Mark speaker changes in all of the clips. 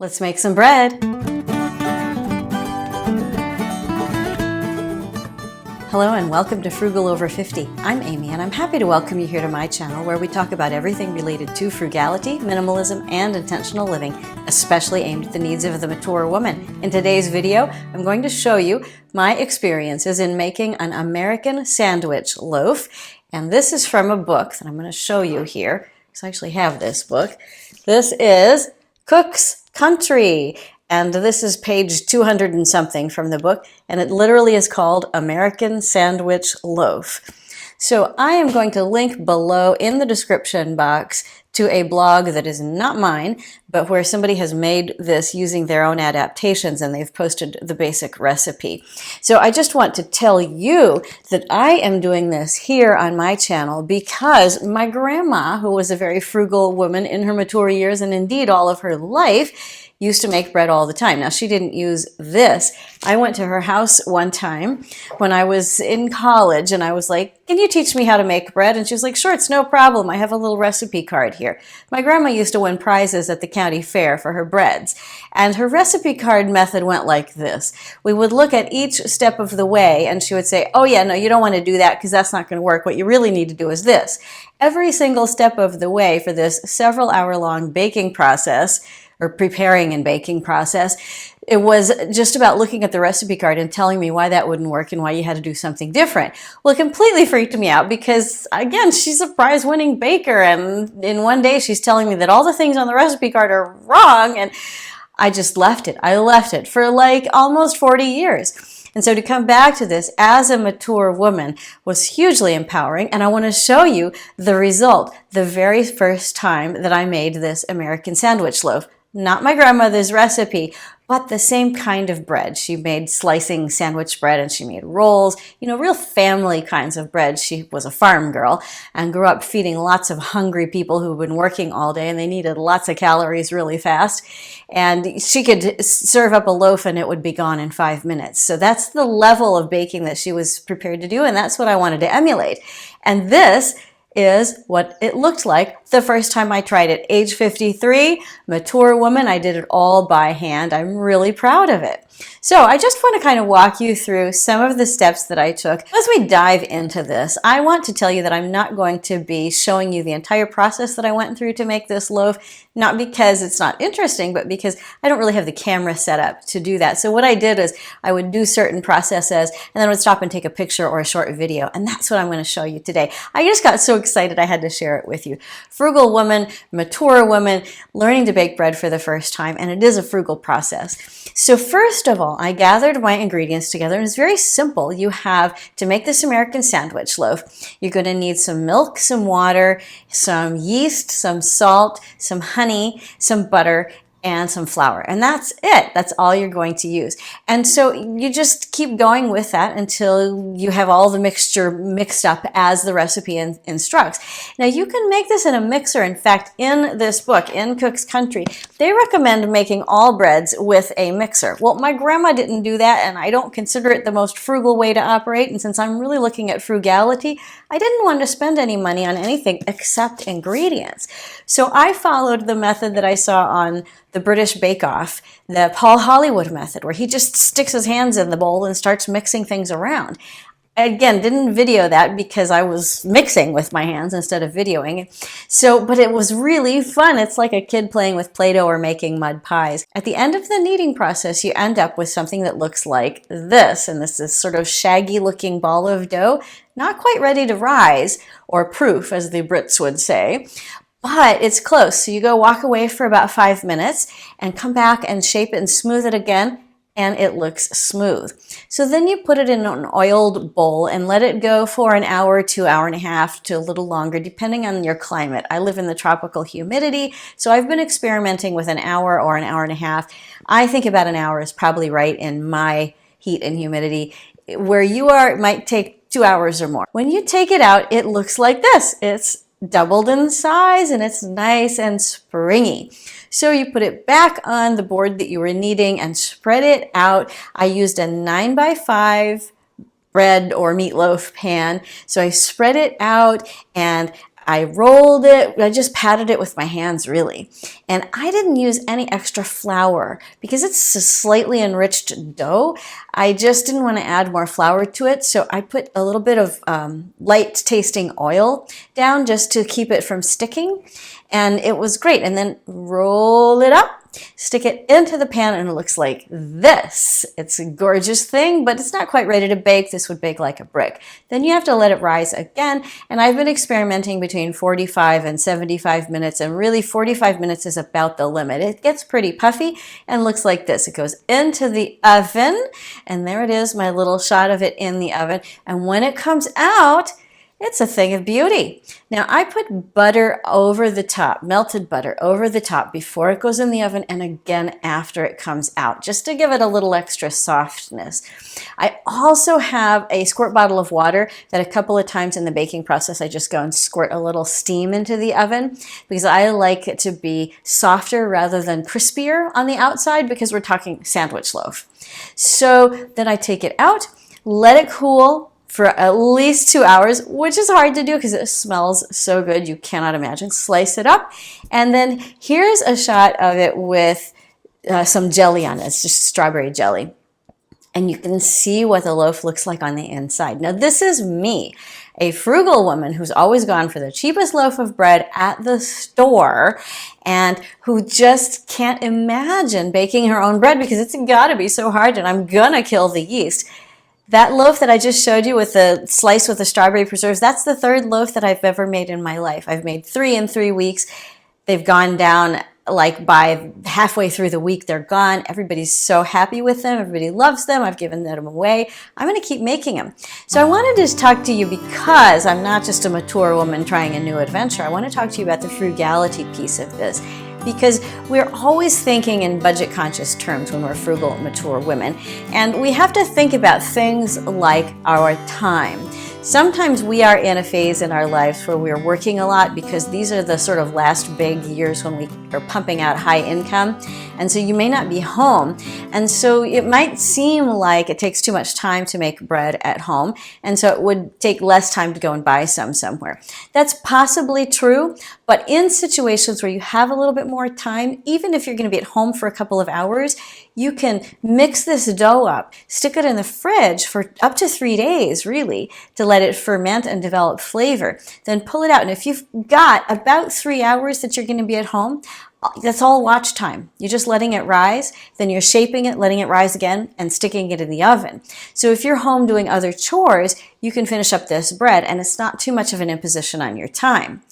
Speaker 1: Let's make some bread. Hello and welcome to Frugal Over 50. I'm Amy and I'm happy to welcome you here to my channel where we talk about everything related to frugality, minimalism, and intentional living, especially aimed at the needs of the mature woman. In today's video, I'm going to show you my experiences in making an American sandwich loaf. And this is from a book that I'm going to show you here. So I actually have this book. This is Cook's Country. And this is page 200 and something from the book, and it literally is called American Sandwich Loaf. So I am going to link below in the description box to a blog that is not mine, but where somebody has made this using their own adaptations and they've posted the basic recipe. So I just want to tell you that I am doing this here on my channel because my grandma, who was a very frugal woman in her mature years and indeed all of her life, used to make bread all the time. Now, she didn't use this. I went to her house one time when I was in college and I was like, can you teach me how to make bread? And she was like, sure, it's no problem. I have a little recipe card here. My grandma used to win prizes at the county fair for her breads. And her recipe card method went like this. We would look at each step of the way and she would say, oh yeah, no, you don't want to do that because that's not going to work. What you really need to do is this. Every single step of the way for this several hour-long baking process, or preparing and baking process, it was just about looking at the recipe card and telling me why that wouldn't work and why you had to do something different. Well, it completely freaked me out because, again, she's a prize-winning baker, and in one day she's telling me that all the things on the recipe card are wrong, and I just left it. I left it for like almost 40 years. And so to come back to this as a mature woman was hugely empowering, and I want to show you the result the very first time that I made this American sandwich loaf. Not my grandmother's recipe, but the same kind of bread. She made slicing sandwich bread and she made rolls, real family kinds of bread. She was a farm girl and grew up feeding lots of hungry people who've been working all day and they needed lots of calories really fast. And she could serve up a loaf and it would be gone in 5 minutes. So that's the level of baking that she was prepared to do, and that's what I wanted to emulate. And this is what it looked like the first time I tried it. Age 53, mature woman, I did it all by hand. I'm really proud of it. So I just want to kind of walk you through some of the steps that I took. As we dive into this, I want to tell you that I'm not going to be showing you the entire process that I went through to make this loaf, not because it's not interesting, but because I don't really have the camera set up to do that. So what I did is I would do certain processes and then I would stop and take a picture or a short video, and that's what I'm going to show you today. I just got so excited I had to share it with you. Frugal woman, mature woman, learning to bake bread for the first time, and it is a frugal process. So first of all, I gathered my ingredients together, and it's very simple. You have to make this American sandwich loaf. You're going to need some milk, some water, some yeast, some salt, some honey, some butter, and some flour. And that's it. That's all you're going to use. And so you just keep going with that until you have all the mixture mixed up as the recipe instructs. Now you can make this in a mixer. In fact, in this book, in Cook's Country, they recommend making all breads with a mixer. Well, my grandma didn't do that, and I don't consider it the most frugal way to operate. And since I'm really looking at frugality, I didn't want to spend any money on anything except ingredients. So I followed the method that I saw on the British Bake Off, the Paul Hollywood method, where he just sticks his hands in the bowl and starts mixing things around. Again, didn't video that because I was mixing with my hands instead of videoing. But it was really fun. It's like a kid playing with Play-Doh or making mud pies. At the end of the kneading process, you end up with something that looks like this. And this is sort of shaggy looking ball of dough, not quite ready to rise or proof, as the Brits would say. But it's close. So you go walk away for about 5 minutes and come back and shape it and smooth it again, and it looks smooth. So then you put it in an oiled bowl and let it go for an hour to hour and a half to a little longer, depending on your climate. I live in the tropical humidity, so I've been experimenting with an hour or an hour and a half. I think about an hour is probably right in my heat and humidity. Where you are, it might take 2 hours or more. When you take it out, it looks like this. It's doubled in size and it's nice and springy. So you put it back on the board that you were kneading and spread it out. I used a 9x5 bread or meatloaf pan. So I spread it out and I rolled it, I just patted it with my hands really. And I didn't use any extra flour because it's a slightly enriched dough. I just didn't want to add more flour to it. So I put a little bit of light tasting oil down just to keep it from sticking. And it was great. And then roll it up, stick it into the pan, and it looks like this. It's a gorgeous thing, but it's not quite ready to bake. This would bake like a brick. Then you have to let it rise again. And I've been experimenting between 45 and 75 minutes, and really 45 minutes is about the limit. It gets pretty puffy and looks like this. It goes into the oven, and there it is, my little shot of it in the oven. And when it comes out, it's a thing of beauty. Now I put butter over the top, melted butter over the top before it goes in the oven and again after it comes out, just to give it a little extra softness. I also have a squirt bottle of water that a couple of times in the baking process I just go and squirt a little steam into the oven because I like it to be softer rather than crispier on the outside because we're talking sandwich loaf. So then I take it out, let it cool for at least 2 hours, which is hard to do because it smells so good, you cannot imagine. Slice it up, and then here's a shot of it with some jelly on it. It's just strawberry jelly. And you can see what the loaf looks like on the inside. Now this is me, a frugal woman who's always gone for the cheapest loaf of bread at the store and who just can't imagine baking her own bread because it's gotta be so hard and I'm gonna kill the yeast. That loaf that I just showed you with the slice with the strawberry preserves, that's the third loaf that I've ever made in my life. I've made 3 in 3 weeks. They've gone down like by halfway through the week, they're gone. Everybody's so happy with them. Everybody loves them. I've given them away. I'm going to keep making them. So I wanted to talk to you because I'm not just a mature woman trying a new adventure. I want to talk to you about the frugality piece of this. Because we're always thinking in budget conscious terms when we're frugal, mature women. And we have to think about things like our time. Sometimes we are in a phase in our lives where we're working a lot because these are the sort of last big years when we are pumping out high income. And so you may not be home. And so it might seem like it takes too much time to make bread at home. And so it would take less time to go and buy some somewhere. That's possibly true. But in situations where you have a little bit more time, even if you're going to be at home for a couple of hours, you can mix this dough up, stick it in the fridge for up to 3 days, really, to let it ferment and develop flavor. Then pull it out. And if you've got about 3 hours that you're going to be at home, that's all watch time. You're just letting it rise, then you're shaping it, letting it rise again, and sticking it in the oven. So if you're home doing other chores, you can finish up this bread, and it's not too much of an imposition on your time.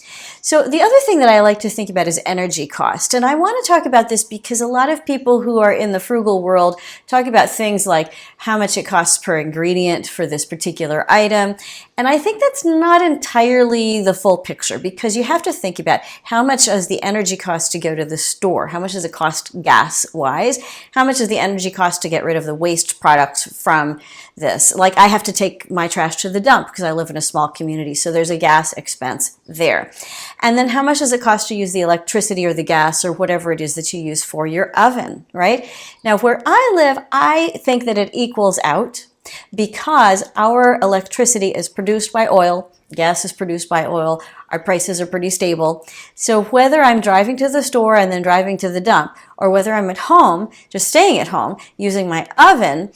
Speaker 1: So the other thing that I like to think about is energy cost. And I want to talk about this because a lot of people who are in the frugal world talk about things like how much it costs per ingredient for this particular item. And I think that's not entirely the full picture because you have to think about how much is the energy cost to go to the store? How much does it cost gas-wise? How much is the energy cost to get rid of the waste products from this? Like I have to take my trash to the dump because I live in a small community, so there's a gas expense there. And then how much does it cost to use the electricity or the gas or whatever it is that you use for your oven, right? Now, where I live, I think that it equals out because our electricity is produced by oil, gas is produced by oil, our prices are pretty stable. So whether I'm driving to the store and then driving to the dump, or whether I'm at home, just staying at home, using my oven,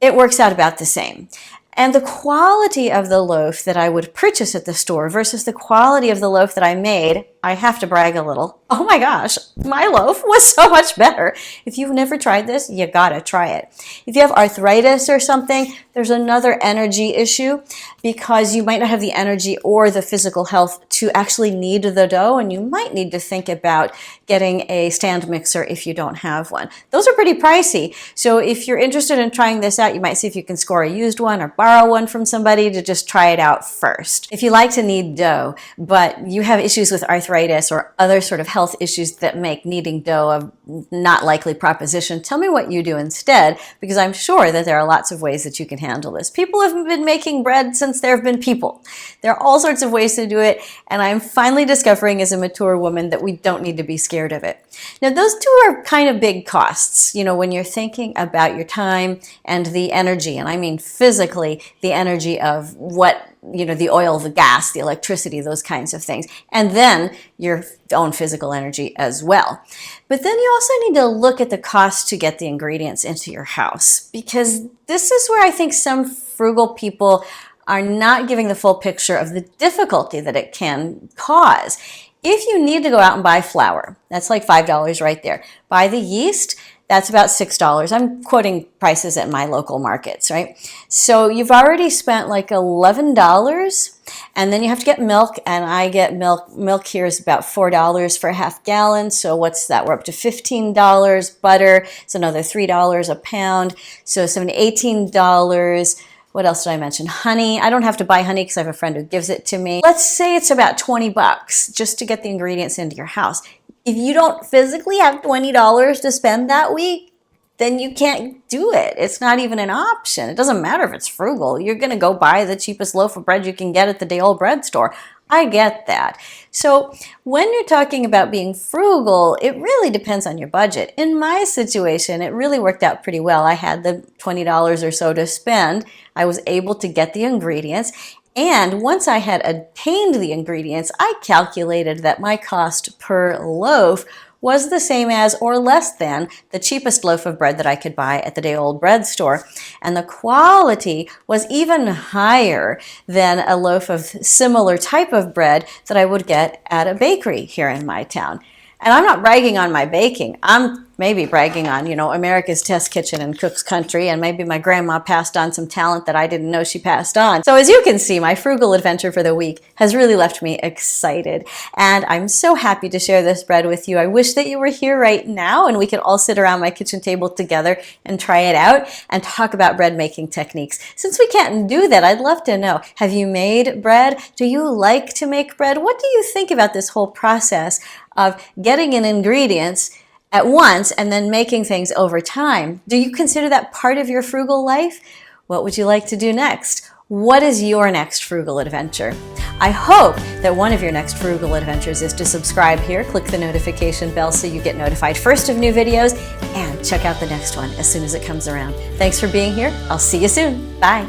Speaker 1: it works out about the same. And the quality of the loaf that I would purchase at the store versus the quality of the loaf that I made, I have to brag a little. Oh my gosh, my loaf was so much better. If you've never tried this, you gotta try it. If you have arthritis or something, there's another energy issue because you might not have the energy or the physical health to actually knead the dough, and you might need to think about getting a stand mixer if you don't have one. Those are pretty pricey. So if you're interested in trying this out, you might see if you can score a used one or borrow one from somebody to just try it out first. If you like to knead dough, but you have issues with arthritis or other sort of health issues that make kneading dough a not likely proposition, tell me what you do instead, because I'm sure that there are lots of ways that you can handle this. People have been making bread since there have been people. There are all sorts of ways to do it, and I'm finally discovering as a mature woman that we don't need to be scared of it. Now, those two are kind of big costs, you know, when you're thinking about your time and the energy, and I mean physically the energy of what the oil, the gas, the electricity, those kinds of things. And then your own physical energy as well. But then you also need to look at the cost to get the ingredients into your house, because this is where I think some frugal people are not giving the full picture of the difficulty that it can cause. If you need to go out and buy flour, that's like $5 right there. Buy the yeast, that's about $6. I'm quoting prices at my local markets, right? So you've already spent like $11, and then you have to get milk, and I get milk. Milk here is about $4 for a half gallon. So what's that? We're up to $15. Butter is another $3 a pound. So $18. What else did I mention? Honey. I don't have to buy honey because I have a friend who gives it to me. Let's say it's about $20 just to get the ingredients into your house. If you don't physically have $20 to spend that week, then you can't do it. It's not even an option. It doesn't matter if it's frugal. You're going to go buy the cheapest loaf of bread you can get at the day-old bread store. I get that. So when you're talking about being frugal, it really depends on your budget. In my situation, it really worked out pretty well. I had the $20 or so to spend. I was able to get the ingredients. And once I had obtained the ingredients, I calculated that my cost per loaf was the same as or less than the cheapest loaf of bread that I could buy at the day-old bread store. And the quality was even higher than a loaf of similar type of bread that I would get at a bakery here in my town. And I'm not bragging on my baking. I'm maybe bragging on, America's test kitchen and cook's country, and maybe my grandma passed on some talent that I didn't know she passed on. So as you can see, my frugal adventure for the week has really left me excited. And I'm so happy to share this bread with you. I wish that you were here right now and we could all sit around my kitchen table together and try it out and talk about bread making techniques. Since we can't do that, I'd love to know, have you made bread? Do you like to make bread? What do you think about this whole process of getting in ingredients at once and then making things over time? Do you consider that part of your frugal life? What would you like to do next? What is your next frugal adventure? I hope that one of your next frugal adventures is to subscribe here, click the notification bell so you get notified first of new videos, and check out the next one as soon as it comes around. Thanks for being here. I'll see you soon. Bye.